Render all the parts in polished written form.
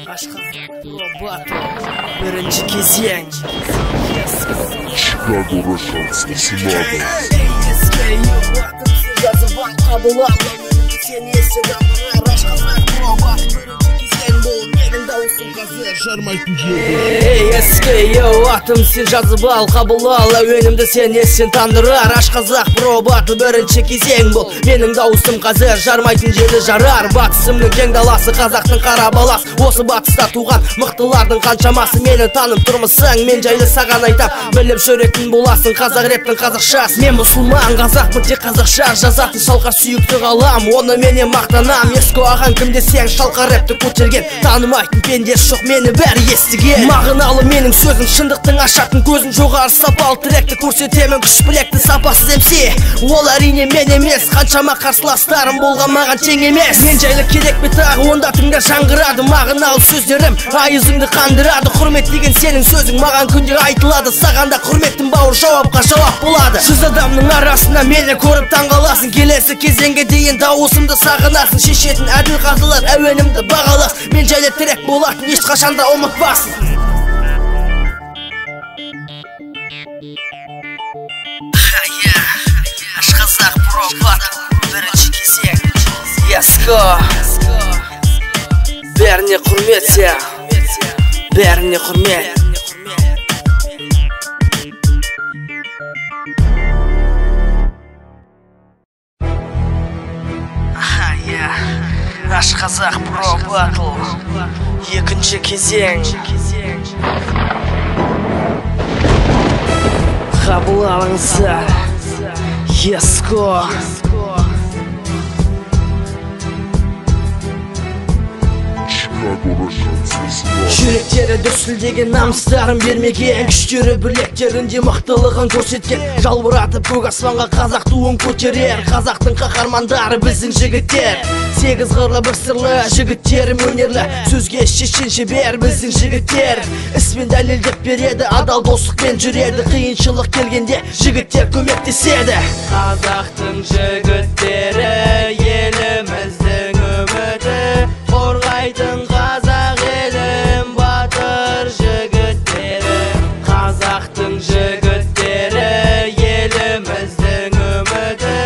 Aşkım robot birinci кезең Chicago Russians Simada Yazıp al kabılar Sen esen amına Aşkım robot birinci кезең Бұл менің дауысым қазір жармайтын жерде Eski atım sen жазып ал қабыл ал Әуенімді сен естен тандырар Ашқазақ robot бірінші кезең Бұл менің дауысым қазір жармайтын жерді жарар Батысымның кең даласы қазақтың қара баласы Осы батыста туған мықтылардың қаншамасы Мені танып тұрмысың мен жайлы саған айтам Біліп жүретін боласың қазақ рептің қазақшасы Мен мұсылман қазақпын тек қазақша жазатын Шалқа сүйікті қалам оны менен мақтанам Ескі ағаң кім десең шалқа репті көтерген Танымайтын пендес жоқ мені бәрі естіген Мағыналы менің сөзім шындықтың ашатын көзін Жоғары сапалы тректі көрсетемін күш білекті сапасыз MC Ол әрине мен емес қаншама қарсыластарым болған маған тең емес Мен жайлы керек бе тағы онда тыңда жаңғырады Мағыналы сөздерім айызыңды қандырады Құрмет деген сенің сөзің маған күнде айтылады Саған да құрметтің бауыр жауапқа жауап болады Жүз адамның арасында мені көріп таңғаласың Келесі кезеңге дейін дауысымды сағынасың Шешетін әділ қазылар әуенімді бағалас Мен жайлы трек болатын ешқашанда ұмытпасын Ашқазақ robot бірінші кезең Ескі бәріне құрмет бәріне құрмет Ашқазақ robot екінші кезең қабыл алыңыздар Ескі Жүректері дүрсілдеген намыстарын бермеген Күштері білектерінде мықтылығын көрсеткен Жалбыратып көк аспанға қазақ туын көтерер Қазақтың қаһармандары біздің жігіттер Сегіз қырлы бір сырлы жігіттерім өнерлі Сөзге шешен шебер біздің жігіттер Іспен дәлелдеп береді адал достықпен жүреді Қиыншылық келгенде жігіттер көмектеседі Қазақтың жігіттері еліміздің үміті Қорғайтын қазақ елім батыр жігіттері Қазақтың жігіттері еліміздің үміті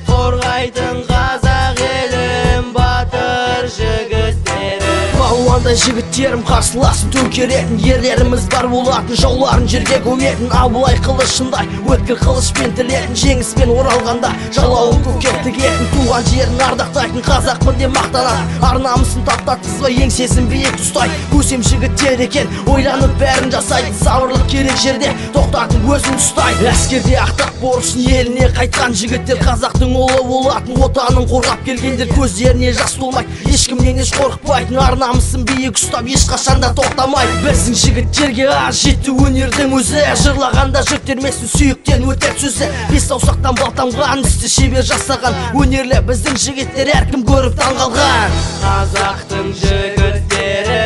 Қорғайтын қазақ елім батыр жігіттері Балуандай жігіттерім қарсыласын төңкеретін Ерлеріміз бар болатын жауларын жерге көметін Абылай қылышындай өткір қылышпен тілетін Жеңіспен оралғанда жалауын көкке тігетін Туған жерін ардақтайтын қазақпын деп мақтанатын Ар намысын таптатқызбай еңсесін биік ұстай Көсем жігіттер екен ойланып бәрін жасайды Сабырлық керек жерде тоқтардың өзін ұстайды Әскерде ақтап борышын еліне қайтқан жігіттер Қазақтың ұлы болатын отанын қорғап келгендер Көздеріне жас толмайды ешкімнен еш қорықпайтын Ар намысын биік ұстап ешқашанда тоқтамайды Біздің жігіттерге аз жетті өнердің өзі Жырлағанда жүктермесін сүйіктен өтер сөзі Бес саусақтан бал тамған істі шебер жасаған Өнерлі біздің жігіттер әркім көріп таңғалған Қазақтың жігіттері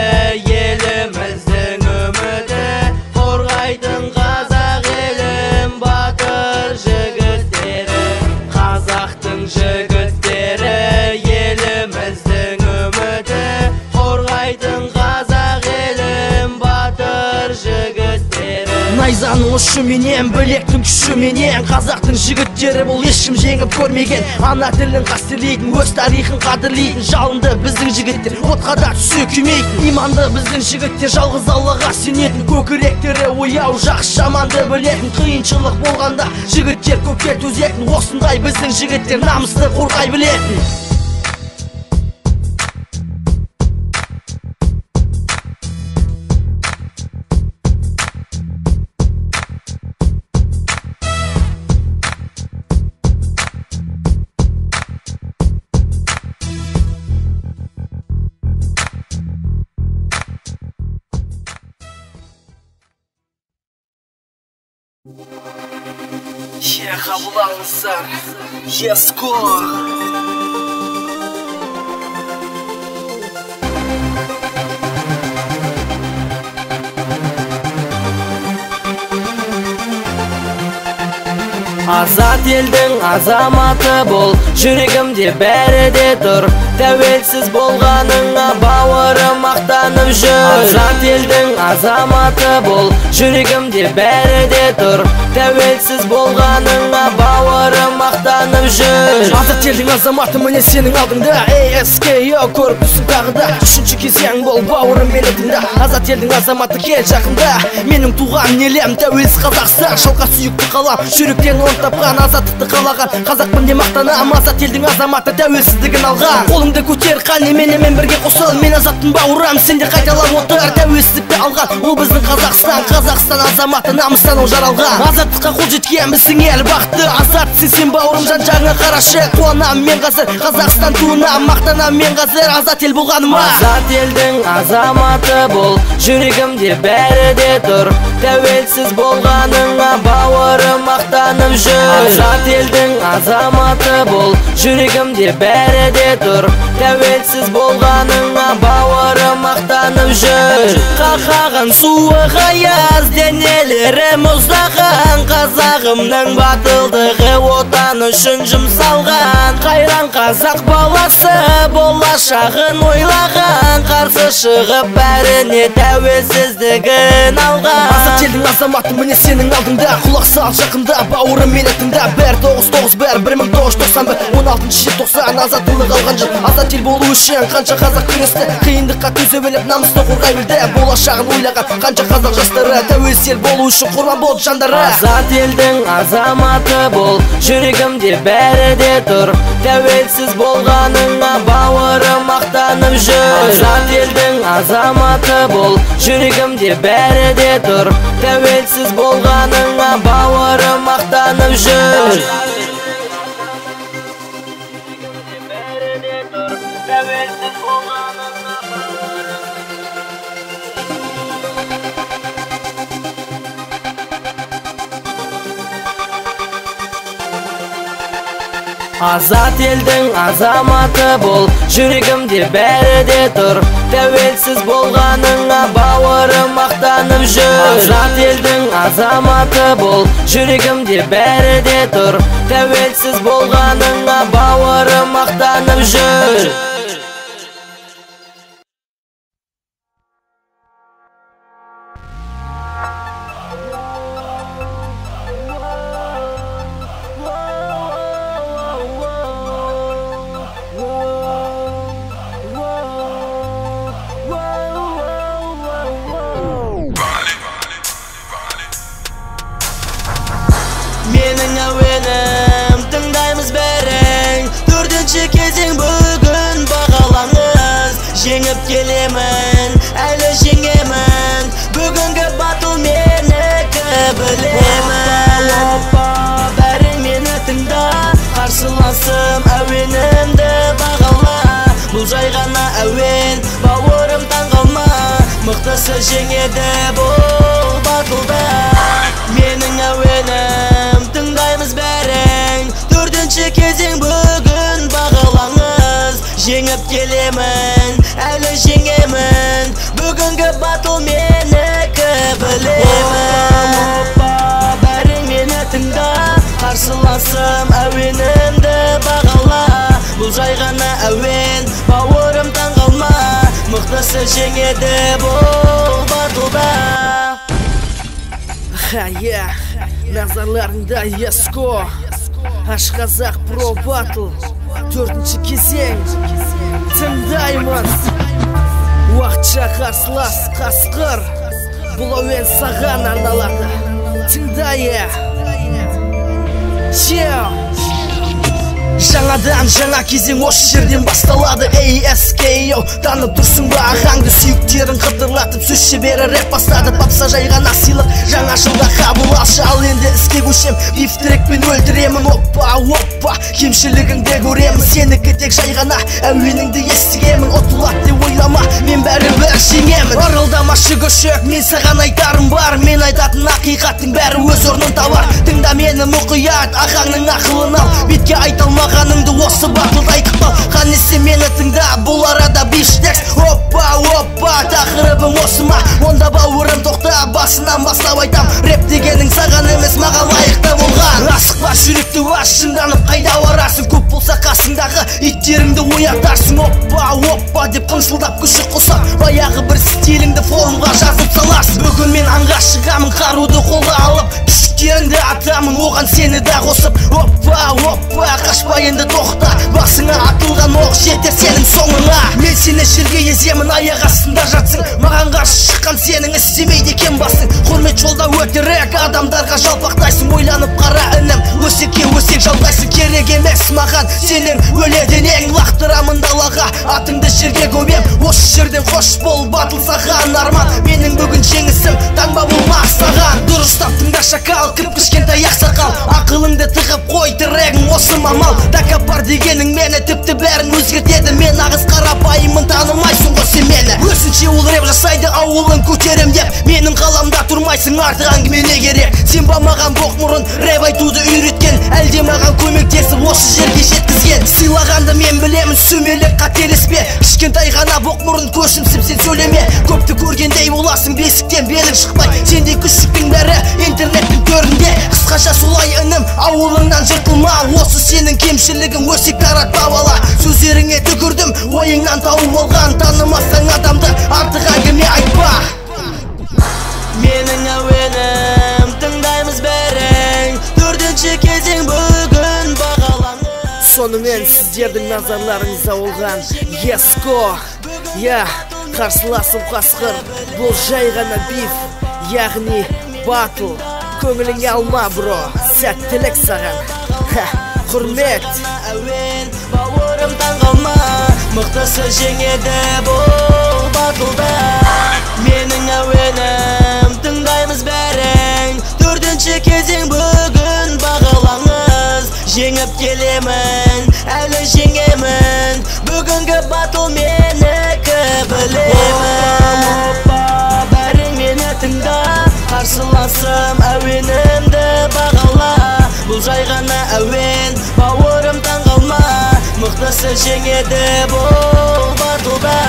еліміздің үміті Қорғайтын қазақ елім батыр жігіттері Қазақтың жігіттері еліміздің үміті Қорғайтын қазақ елім батыр жігіттері Найзаның ұшыменен, білектің күшіменен Қазақтың жігіттері бұл ешкім жеңіп көрмеген Ана тілін қастерлейтін, өз тарихын қадірлейтін Жалынды біздің жігіттер, отқа да түсе күймейтін Иманды біздің жігіттер, жалғыз Аллаға сенетін Көкіректері ояу, жақсы жаманды білетін Қиыншылық болғанда жігіттер көпке төзетін Осындай біздің жігіттер намысты қорғай білетін қабыл алыңыздар Ескі Азат елдің азаматы бол, жүрегімде бәрі де тұр. тәуелсіз болғаныңа бауырым мақтанып жүр. Азат елдің азаматы бол, жүрегімде бәрі де тұр. Тәуелсіз болғаныңа бауырым мақтанып жүр. Азат елдің азаматы міне сенің алдыңда. ASKO көріп түсін тағы да. Үшінші кезең бол бауырым мені тыңда. Азат елдің азаматы кел жақында. Менің туған елім тәуелсіз Қазақстан. Шалқа сүйікті қалам, жүректен орын тапқан, азаттықты қалаған қазақпын деп мақтанам. Азат елдің азаматы тәуелсіздігін алған. Қолыңды көтер, қане менімен бірге қосыл. Мен азаттың бауырым, сендер қайталап отыр. Тәуелсіздікті алған, ол біздің Қазақстан. Қазақстан азаматы намыстан ол жаралған. Азаттыққа қол жеткен біздің ел бақытты. Азат сен бауырым, жан-жағыңа қарашы. Қуанам мен қазір Қазақстан туынам, мақтанам мен қазір азат ел болғаныма. Азат елдің азаматы бол, жүрегімде бәрі де тұр. Тәуелсіз болғаныңа бауырым мақтанып жүр. Азат елдің азаматы бол, жүрегімде бәрі де тұр. Тәуелсіз болғаныңа бауырым мақтанып жүр. Қақаған суық аяз, денелері мұздаған, қазағымның батылдығы отан үшін жұмсалған. Қайран қазақ баласы болашағын ойлаған, қарсы шығып бәріне тәуелсіздігін алған. Азат елдің азаматы міне сенің алдыңда. Құлақ сал жақында, бауырым мені тыңда. 1991, 1991, 16-шы желтоқсан азаттылық алған жыл. Азат ел болу үшін қанша қазақ күресті, қиындыққа төзе біліп намысты қорғай білді. Болашағын ойлаған қанша қазақ жастары, тәуелсіз ел болу үшін құрбан болды жандары. Азат елдің азаматы бол, жүрегімде бәрі де тұр. Тәуелсіз болғаныңа бауырым мақтанып жүр. Азат елдің азаматы бол, жүрегімде бәрі де тұр. Тәуелсіз болғаныңа бауырым мақтанып жүр. Азат елдің азаматы бол, жүрегімде бәрі де тұр. Тәуелсіз болғаныңа бауырым мақтанып жүр. Азат елдің азаматы бол, жүрегімде бәрі де тұр. Тәуелсіз болғаныңа бауырым мақтанып жүр. Менің әуенім тыңдаймыз бәрің, төртінші кезең бүгін бағалаңыз. Жеңіп келемін, әлі жеңемін, бүгінгі батыл менікі білемін. Бәрің мені тыңда, қарсыласым әуенімді бағала. Бұл жай ғана әуен, бауырым таңғалма, мықтысы жеңеді бұл батылда. Менің әуенім тыңдаймыз бәрің, төртінші кезең бүгін бағалаңыз. Жеңіп келемін, әлі жеңемін, бүгінгі батыл менікі білемін. Бәрің мені тыңда, қарсыласым әуенімді бағала. Бұл жай ғана әуен, бауырым таңғалма, мықтысы жеңеді бұл батылда. Назарларыңда ASKO Ашқазақ Pro Battle, төртінші кезең тыңдаймыз. Уақытша қарсылас қасқыр, бұл әуен саған арналады. Тыңдай. Жаңадан жаңа кезең осы жерден басталады. ASKO танып тұрсың ба ағаңды, сүйіктерін қытырлатып сөз шебері рэп бастады. Тапса жай ғана сыйлық, жаңа жылда қабыл алшы. Ал енді іске көшем, бифтрекпен өлтіремін. Оппа, кемшілігіңді көремін. Сенікі тек жай ғана әуеніңді естігемін. Ұтылады деп ойлама, мен бәрібір жеңемін. Ырылдамашы көшек, мен саған айтарым бар. Мен айтатын ақиқаттың бәрі өз орнын табар. Тыңда мені мұқият, ағаңның ақылын ал. Бетке айталмағаныңды осы батылда айтып. Қанесе мені тыңда, бұл арада биштекс. Оппа, тақырыбым осы ма? Онда бауырым тоқта, басынан бастап айтам. Рэп дегенің саған емес, маған лайықты болған. Асықпа, жүректі аш, шыңданып қайда барасың? Көп болса қасыңдағы итте жеріңді оятарсың. Оппа деп қыншылдап күші қосап, баяғы бір стиліңді форумға жазып саласың. Бүгін мен аңға шығамын, қаруды қолға алып, күштеріңді атамын, оған сені да қосып. Оппа қашпа енді тоқта, басыңа атылған оқ жетер сенің соңыңа. Мен сені жерге еземін, аяқ астында жатсың, маған қарсы шыққан сенің істемейді екен басың. Құрмет жолда өтірік, адамдарға жалпақтайсың. Ойланып қара інім, өсекке өсек жалғайсың. Керек емес маған сенің өледенең, лақтырамын далаға атыңды жерге көмем. Осы жерден қош бол батыл саған арман, менің бүгін жеңісім таңба болмақ саған. Дұрыстап тыңда шакал, кіп-кішкентай ақсақал, ақылыңды тығып қой, тірегің осы мамал. Тәкаппар дегенің мені тіпті бәрін өзгертеді. Мен нағыз қарапайымын, танымайсың ғой сен мені. Өзінше ол рэп жасайды, ауылын көтерем деп, менің қаламда тұрмайсың, артық әңгіме не керек. Сен ба маған боқ мұрын рэп айтуды үйреткен, әлде маған көмектесіп осы жерге жеткізген. Сыйлағанды мен білемін, сүмелек қателеспе, кішкентай ғана боқ мұрын көшімсіп сен сөйлеме. Көпті көргендей боласың, бесіктен белің шықпай, сендей күшіктің бәрі интернеттің төрінде. Қысқаша солай інім, ауылыңнан жыртылма, осы сенің кемшілігің, өсек таратпа бала. Сөздеріңе түкірдім, ойыңнан тауып алған, танымасаң адамды артық әңгіме айтпа. Менің әуенім, тыңдаймыз бәрің, төртінші кезең бүгін бағалаңыз. Сонымен сіздердің назарларыңызда болған Еско, қарсыласым қасқыр, бұл жай ғана биф, яғни батл. Көңіліңе алма, бро, сәттілік саған. Құрмет. Әуен, бауырым таңғалма, мықтысы жеңеді бұл батылда. Менің әуенім, тыңдаймыз бәрің, төртінші кезең бүгін бағалаңыз. Жеңіп келемін, әлі жеңемін, бүгінгі батыл менікі білемін. Бәрің мені тыңда, қарсыласым әуенімді бағала. Бұл жай ғана әуен, бауырым таңғалма, мықтысы жеңеді бұл батылда.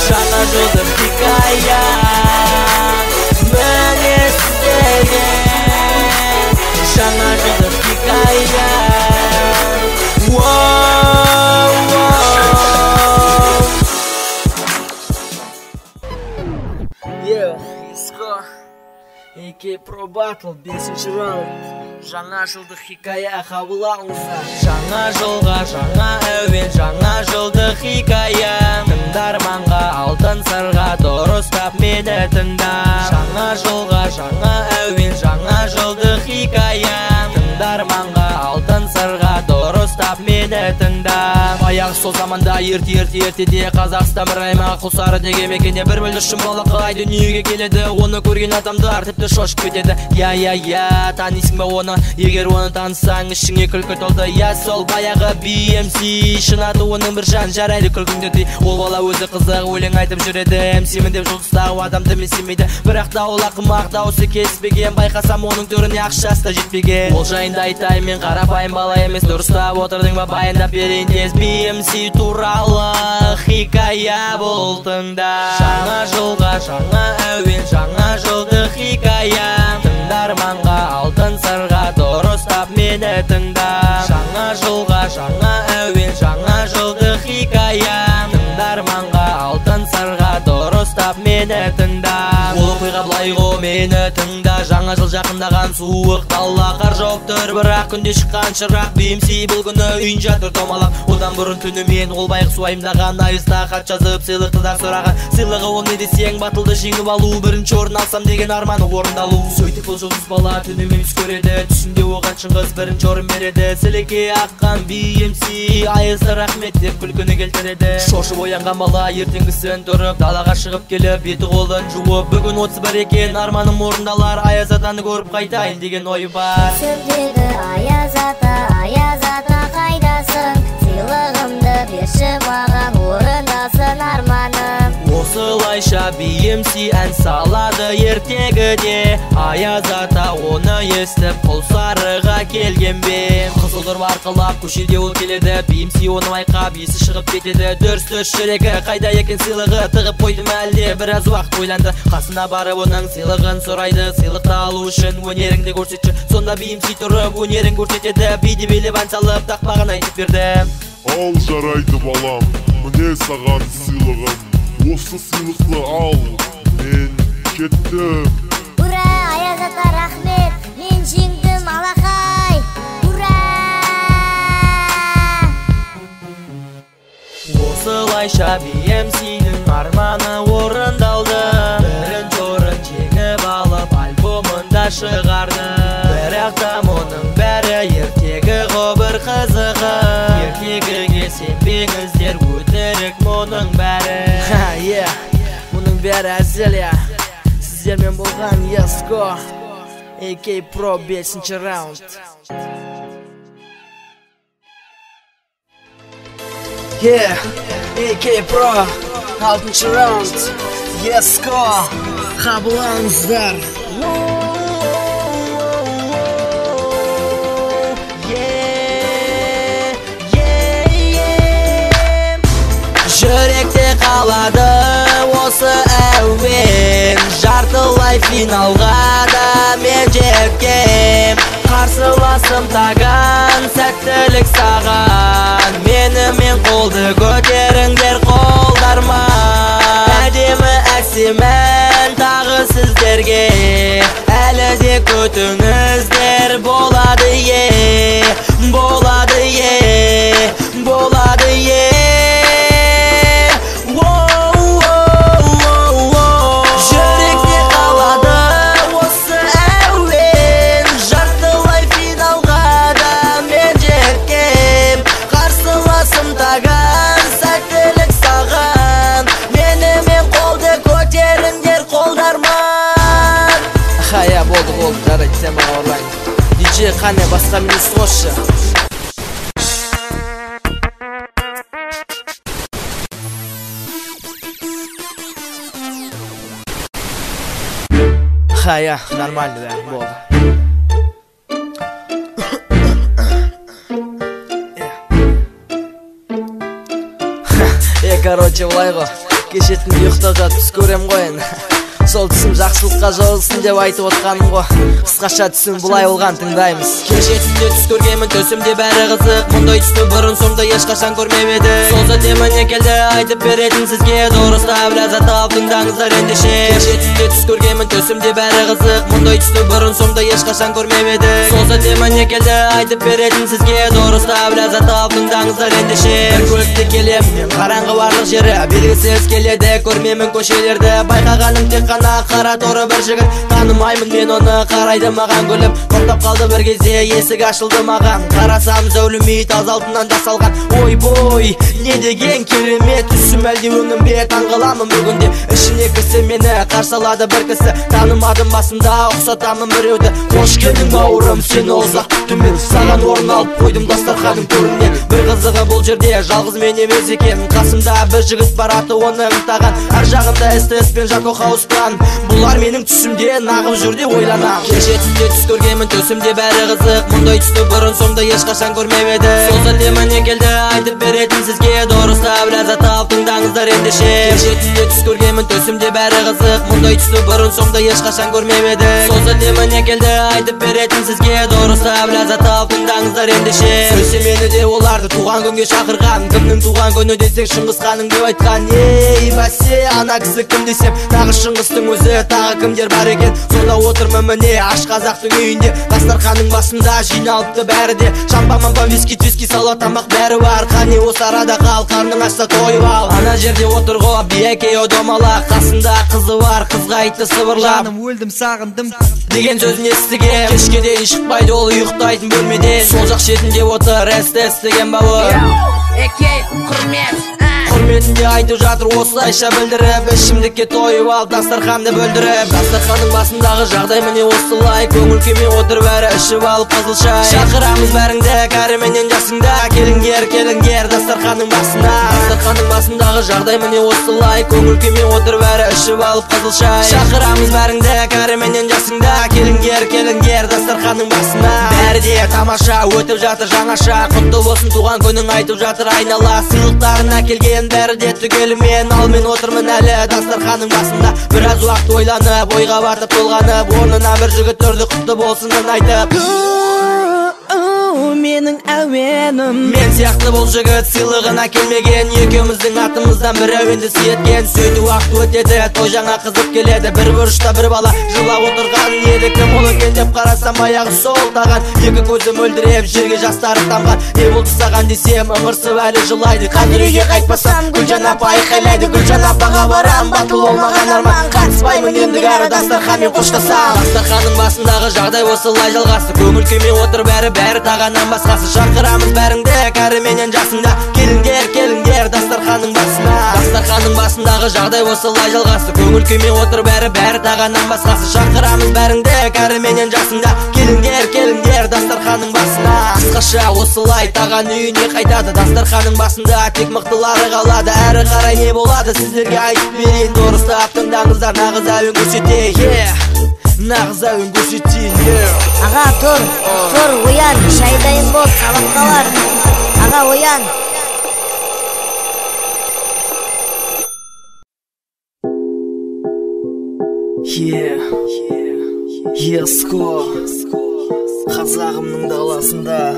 Жаңа жылдық хикая, міне сіздерге. Жаңа жылдық хикая. Еско, Еке Про Батл, 5-ші раунд. Жаңа жылдық хикая қабыл алыңыздар. Жаңа жылға жаңа әуен, жаңа жылдық хикая, тыңдарманға алтын сырға дұрыстап мені тыңда. Жаңа жылға жаңа әуен, жаңа жылдық хикая, тыңдарманға алтын сырға дұрыстап мені тыңда. Баяғы сол заманда ертеде Қазақстан бір аймақ құлсары деген мекенде бір бүлдіршін балақай дүниеге келеді. Оны көрген адамдар тіпті шошып кетеді. Танисың ба оны? Егер оны танысаң ішіңе күлкі толды. Сол баяғы BMC, шын аты оның бір жан жарайды күлкіңді. Ол бала өзі қызық өлең айтып жүреді. MC-мін деп жұлдыздағы адамды менсінмейді, бірақ та ол ақымақ, дауысы келіспеген. Байқасам оның түріне ақшасы да жетпеген. Ол жайында айтайын, мен қарапайым бала емес, дұрыстап отырдың ба, баяндап берейін тез. BMC туралы хикая бұл тыңда. Жаңа жылға жаңа әуен, жаңа жылдық хикая, тыңдарманға алтын сырға дұрыстап мені тыңда. Жаңа жылға жаңа әуен, жаңа жылдық хикая, тыңдарманға алтын сырға дұрыстап мені тыңда. Ол оқиға былай ғой, мені тыңда. Жаңа жыл жақындаған, суық дала, қар жауып тұр, бірақ күнде шыққан шырақ. BMC бұл күні үйін жатыр томалақ. Одан бұрын түнімен ол байғы суайымдаған, айыста хат жазып сыйлықты да сұраған. Сыйлығы ол не десең, батылды жеңіп алу, бірінші орын алсам деген арманы орындалу. Сөйтіп бұл жұлдыз бала түнімен түс көреді, түсінде оған шыңғыз бірінші орын береді. Сілеке аққан BMC айызды рахмет деп күлкіні келтіреді. Шошып оянған бала ертеңгісін тұрып далаға шығып келіп, беті қолын жуып, бүгін 31 екен, арманым орындалар. аяз атаны көріп қайтайын деген ой бар. Түсімдегі аяз ата қайдасың? Сыйлығымды берші маған, орындасын арманым. Осылайша BMC ән салады ертегіде. Аяз ата оны естіп Құлсарыға келген бе. Қызылдырып арқылап көшеде ол келеді. BMC оны байқап есі шығып кетеді. Дүрс жүрегі қайда екен сыйлығы, тығып қойды ма әлде? Біраз уақыт ойланды, қасына барып оның сыйлығын сұрайды. Сыйлықты алу үшін өнеріңді көрсетші. Сонда BMC тұрып өнерін көрсетеді. Биді билеп ән салып тақпағын айтып берді. Ал жарайды балам, міне саған сыйлығым. Осы сыйлықты ал, мен кеттім. Ура, аяз ата рахмет, мен жеңдім алақай. Ура! Осылайша BMC-дің арманы орындалды. Бірінші орын жеңіп алып альбомында шығарды. Бірақ та мұның бәрі ертегі ғобыр қызығы. Ертегіге сенбеңіздер, өтірік мұның бәрі. Мұның бәрі әзіл, сіздермен болған Еско AK Pro 5-ші раунд. AK Pro 6-ші раунд. Еско, қабылаңыздар. Жүректе қалады осы әуен. Жартылай финалға да мен жеткем. Қарсыласым таган, сәттілік саған. Менімен қолды көтеріңдер қолдарма. Әдемі әсемен тағы сіздерге. Әлі де көтіңіздер болады болады болады болды, жарайды, сен маған орайын. DJ қане басқа минус қосшы. Нормально, болды. Короче, былай ғой, кешетінде ұйықтап жатып түс көрем қойын. Сол түсім жақсылыққа жорылсын деп айтып отқаным ғой. Қысқаша түсім бұлай болған, тыңдаймыз. Кешетінде түс көргенмін, төсімде бәрі қызық. Мұндай түсті бұрын соңды ешқашан көрмеп еді. Сол сәтте міне келді, айтып беретін сізге. Дұрыстап ләззат алып тыңдаңыздар ендеше. Кешетінде түс көргенмін, төсімде бәрі қызық. Мұндай түсті бұрын соңды ешқашан көрмеп еді. Сол сәтте міне келді, айтып беретін сізге. Дұрыстап ләззат алып тыңдаңыздар ендеше. Бір көлікте келем, мен қараңғы барлық жері белгісіз келеді, көрмеймін көшелерді. Байқағаным тек қара торы бір жігіт, танымаймын мен оны, қарайды маған күліп. Тоқтап қалды бір кезде, есік ашылды маған. Қарасам зәулім үй таз алтыннан жасалған. Ой бой, не деген керемет түсім, әлде өңім бе, таңғаламын бүгінде. Ішіне кісі мені қарсы алады бір кісі, танымадым басында, ұқсатамын біреуді. Қош келдің бауырым, сен ұзақ күттім, саған орын алып қойдым дастарханың төрінен. Бір қызығы бұл жерде жалғыз мен емес екен, қасымда бір жігіт бар, аты оның таған. Әр жағында СТС пен Жако Хауспан. Бұлар менің түсімде нағып жүрде ойланам. Кешетінде түс көргенмін, төсімде бәрі қызық. Мұндай түсті бұрын соңды ешқашан көрмеп еді. Сол сәтте міне келді, айтып беретін сізге. Дұрыстап ләззат алып тыңдаңыздар ендеше. Кешетінде түс көргенмін, төсімде бәрі қызық. Мұндай түсті бұрын соңды ешқашан көрмеп еді. Сол сәтте міне келді, айтып беретін сізге. Дұрыстап ләззат алып тыңдаңыздар ендеше. Сөйтсе мені де оларды туған күнге шақырған. Кімнің туған күні десек Шыңғысханның деп айтқан. Ей бәсе, ана кісі кім десем, тағы Шыңғыстың өзі, тағы кімдер бар екен. Сонда отырмын міне аш қазақтың үйінде, дастарханның басында жиналыпты бәрі де. Шампа виски сала тамақ бәрі бар. Қане осы арада қал, қарның ашса тойып ал. Ана жерде отыр ғой биекео домалақ, қасында қызы бар, қызға айтты сыбырлап. Жаным өлдім сағындым деген сөзін естіген. Кешке дейін шықпайды ол ұйықтайтын бөлмеден. Сол жақ шетінде отыр СТС деген бауыр. Эке, құрмет құрметінде айтып жатыр осылайша білдіріп, ішімдікке тойып алып дастарханды бөлдіріп. Дастарханның басындағы жағдай міне осылай, көңіл күймен отырып әрі ішіп алып қызыл шай. Шақырамыз бәріңді кәрі менен жасыңда, келіңдер келіңдер дастарханның басына. Дастарханның басындағы жағдай міне осылай, көңіл күймен отырып әрі ішіп алып қызыл шай. Шақырамыз бәріңді кәрі менен жасыңда, келіңдер келіңдер дастарханның басына. Бәрі де тамаша өтіп жатыр жаңаша, құтты болсын туған күнің айтып жатыр айнала. Сыйлықтарын әкелген бәрі де түгелімен, ал мен отырмын әлі дастарханның басында. Біраз уақыт ойланып, ойға батып толғанып, орнына бір жігіт тұрды құтты болсынын айтып. Менің әуенім, мен сияқты бұл жігіт сыйлығын әкелмеген, екеуміздің атымыздан бір әуенді сүйеткен. Сөйтіп уақыт өтеді, той жаңа қызып келеді, бір бұрышта бір бала жылап отырған еді. Кім ол екен деп қарасам аяғы солтаған, екі көзі мөлдіреп жерге жастары тамған. Не болды саған десем ыңырсып әлі жылайды. Қазір үйге қайтпасам Гүлжан апа айқайлайды, Гүлжан апаға барам, батыл болмаған арман қатыспаймын ендігі әрі дастарханмен қоштасам. Дастарханның басындағы жағдай осылай жалғасты, көңіл күймен отырып бәрі тағаннан басқасы. Шақырамыз бәріңді кәрі менен жасыңда, келіңдер келіңдер дастарханның басына. Дастарханның басындағы жағдай осылай жалғасты, көңіл күймен отырып бәрі тағаннан басқасы. Шақырамыз бәріңді кәрі менен жасыңда, келіңдер келіңдер дастарханның басына. Қысқаша осылай таған үйіне қайтады, дастарханның басында тек мықтылары қалады. Әрі қарай не болады сіздерге айтып берейін, дұрыстап тыңдаңыздар, нағыз әуен көрсетейін. Нағыз әуен көрсетейін. Аға тұр оян, шай дайын бол, сабаққа бар. Аға оян. Еско қазағымның даласында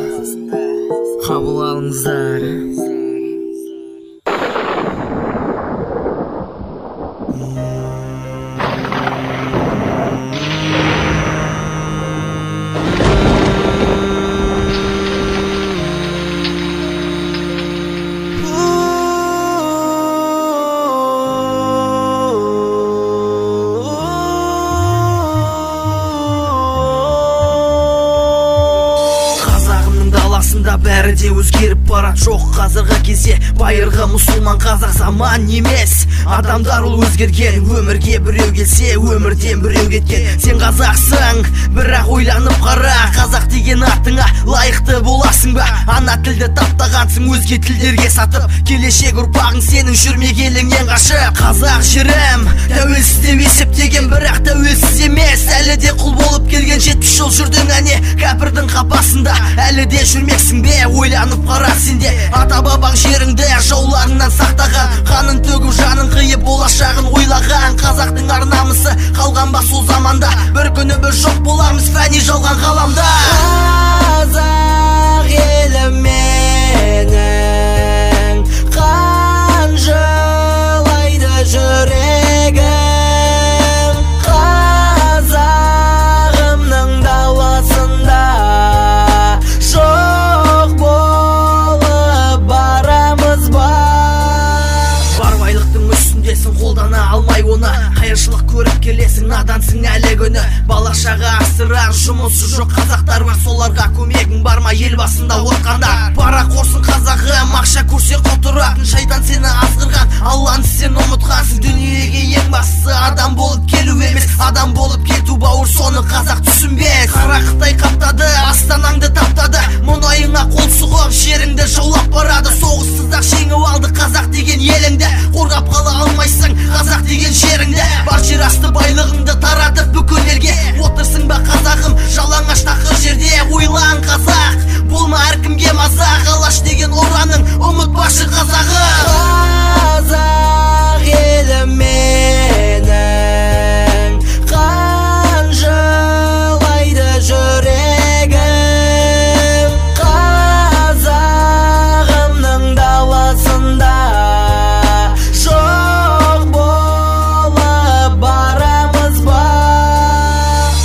қабыл алыңыздар. Бәрі де өзгеріп барат, жоқ қазіргі кезде байырғы мұсылман қазақ заман емес. Адамдар ол өзгерген, өмірге біреу келсе өмірден біреу кеткен. Сен қазақсың, бірақ ойланып қара, қазақ деген атыңа лайықты боласың ба? Ана тілді таптағансың, өзге тілдерге сатып, келешек ұрпағың сенің жүрмегеніңнен қашып. Қазақ жерім тәуелсіз деп есептеген, бірақ тәуелсіз емес. Әлі де құл болып келген 70 жыл жүрдің әне кәпірдің қапасында. Әлі де жүрмексің бе, ойланып қара сенде. Ата бабаң жеріңді жауларыңнан сақтаған, қанын төгіп жанын қиып болашағын ойлаған. Қазақтың ар намысы қалған ба сол заманда, бір күні біз жоқ боламыз фәни жалған ғаламда. Қазақ елім менің, қан жылайды жүрегім, қазағымның даласында жоқ болып барамыз ба? Бар байлықтың үстіндесің, қолдана алмай оны, қайыршылық көріп келесің, надансың әлі күні. Бала-шаға асырар жұмысы жоқ қазақтар бар, соларға көмегің бар ма ел басында отқанда? Бара қорсын қазағым, ақша көрсе құтыратын, шайтан сені азғырған, Алланы сен ұмытқансың. Дүниеге ең бастысы адам болып келу емес, адам болып кету бауыр, соны қазақ түсінбес. Қара Қытай қаптады, астанаңды таптады, мұнайыңа қол сұғып жеріңді жаулап барады. Соғыссыз-ақ жеңіп алды қазақ деген еліңді, қорғап қала алмайсың қазақ деген жеріңді. Бар жер асты байлығыңды таратып бүкіл елге, отырсың ба қазағым жалаңаш тақыр жерде? Ойлан қазақ, болма әркімге мазақ, алаш деген ұраның ұмытпашы қазағым. Қазақ елім менің, қан жылайды жүрегім, қазағымның даласында жоқ болып барамыз ба?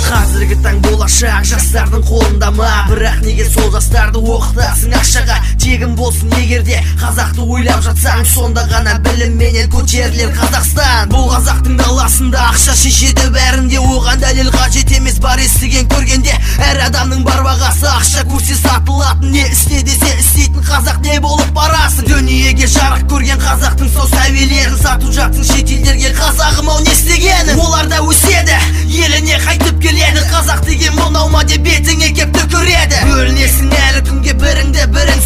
Қазіргі таң болашақ жастардың қолында ма? Бірақ неге сол жастарды оқытасың ақшаға? Тегін болсын егерде қазақты ойлап жатсаң, сонда ғана білім менен көтерілер Қазақстан. Бұл қазақтың даласында ақша шешеді бәрінде, оған дәлел қажет емес, бар естіген көргенде. Әр адамның бар бағасы, ақша көрсе сатылатын, не істе десе істейтін қазақ не болып барасың? Дүниеге жарық көрген қазақтың сол сәуелерін сатып жатсың шет елдерге. Қазағым ау не істегенің? Олар да өседі, еліне қайтып келеді. Қазақ деген мынау ма деп бетіңе кеп түкіреді. Бөлінесің әлі күнге біріңді бірің